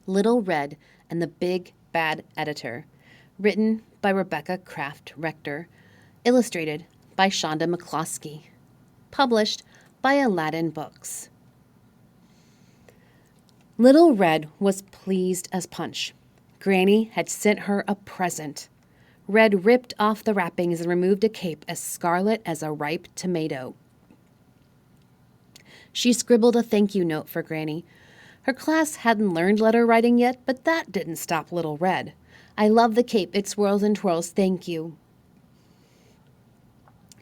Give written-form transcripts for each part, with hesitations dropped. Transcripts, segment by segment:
Little Red and the Big Bad Editor. Written by Rebecca Kraft, Rector. Illustrated by Shonda McCloskey. Published by Aladdin Books. Little Red was pleased as punch. Granny had sent her a present. Red ripped off the wrappings and removed a cape as scarlet as a ripe tomato. She scribbled a thank you note for Granny. Her class hadn't learned letter writing yet, but that didn't stop Little Red. "I love the cape. It swirls and twirls. Thank you."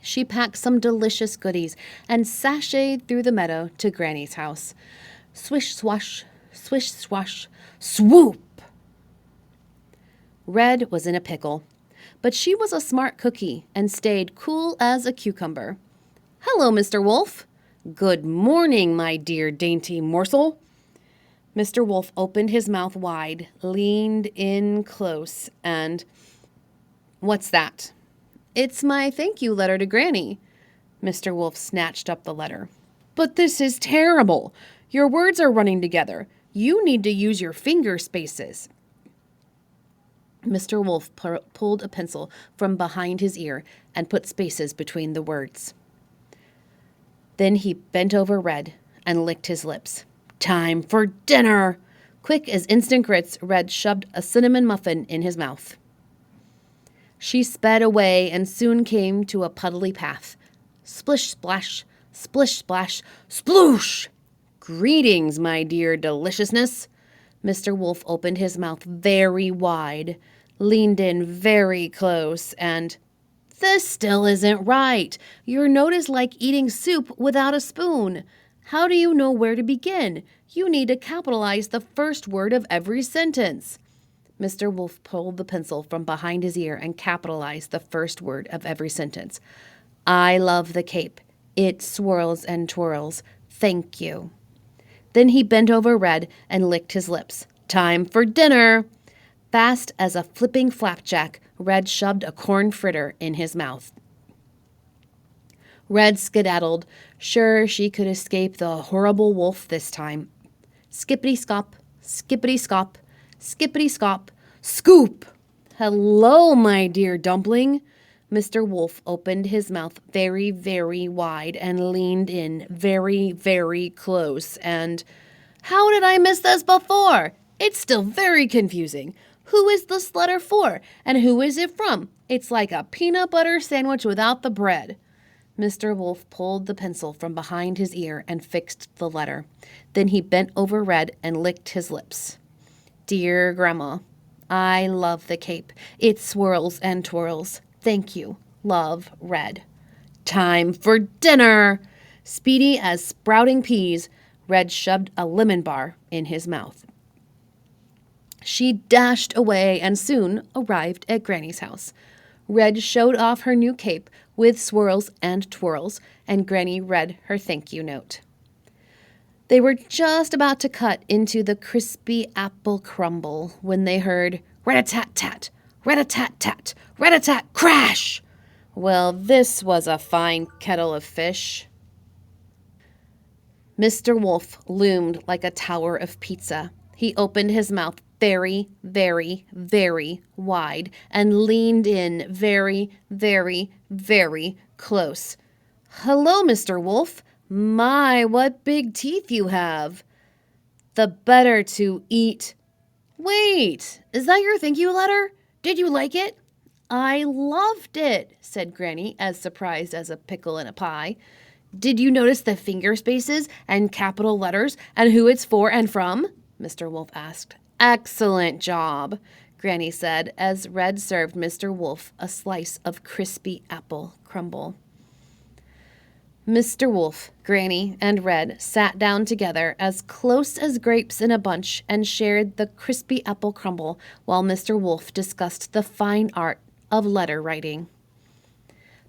She packed some delicious goodies and sashayed through the meadow to Granny's house. Swish, swash, swish, swash, swoop! Red was in a pickle, but she was a smart cookie and stayed cool as a cucumber. "Hello, Mr. Wolf." "Good morning, my dear dainty morsel." Mr. Wolf opened his mouth wide, leaned in close, and... "What's that?" "It's my thank you letter to Granny." Mr. Wolf snatched up the letter. "But this is terrible. Your words are running together. You need to use your finger spaces." Mr. Wolf pulled a pencil from behind his ear and put spaces between the words. Then he bent over Red and licked his lips. "Time for dinner!" Quick as instant grits, Red shoved a cinnamon muffin in his mouth. She sped away and soon came to a puddly path. Splish, splash, splish, splash, sploosh! "Greetings, my dear deliciousness." Mr. Wolf opened his mouth very wide, leaned in very close, and... "This still isn't right. Your note is like eating soup without a spoon. How do you know where to begin? You need to capitalize the first word of every sentence." Mr. Wolf pulled the pencil from behind his ear and capitalized the first word of every sentence. "I love the cape. It swirls and twirls. Thank you." Then he bent over Red and licked his lips. "Time for dinner!" Fast as a flipping flapjack, Red shoved a corn fritter in his mouth. Red skedaddled, sure she could escape the horrible wolf this time. Skippity-scop, skippity-scop, skippity-scop, scoop! "Hello, my dear dumpling." Mr. Wolf opened his mouth very, very wide and leaned in very, very close, and... "How did I miss this before? It's still very confusing. Who is this letter for, and who is it from? It's like a peanut butter sandwich without the bread." Mr. Wolf pulled the pencil from behind his ear and fixed the letter. Then he bent over Red and licked his lips. "Dear Grandma, I love the cape. It swirls and twirls. Thank you. Love, Red." "Time for dinner!" Speedy as sprouting peas, Red shoved a lemon bar in his mouth. She dashed away and soon arrived at Granny's house. Red showed off her new cape with swirls and twirls, and Granny read her thank you note. They were just about to cut into the crispy apple crumble when they heard rat-a-tat-tat, rat-a-tat-tat, rat-a-tat, crash! Well, this was a fine kettle of fish. Mr. Wolf loomed like a tower of pizza. He opened his mouth very, very, very wide and leaned in very, very, very close. "Hello, Mr. Wolf. My, what big teeth you have." "The better to eat." "Wait, is that your thank you letter? Did you like it?" "I loved it," said Granny, as surprised as a pickle in a pie. "Did you notice the finger spaces and capital letters and who it's for and from?" Mr. Wolf asked. "Excellent job," Granny said, as Red served Mr. Wolf a slice of crispy apple crumble. Mr. Wolf, Granny, and Red sat down together as close as grapes in a bunch and shared the crispy apple crumble while Mr. Wolf discussed the fine art of letter writing.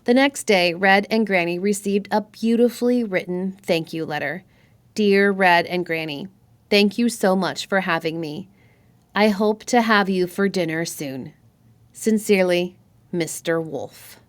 The next day, Red and Granny received a beautifully written thank you letter. "Dear Red and Granny, thank you so much for having me. I hope to have you for dinner soon. Sincerely, Mr. Wolf."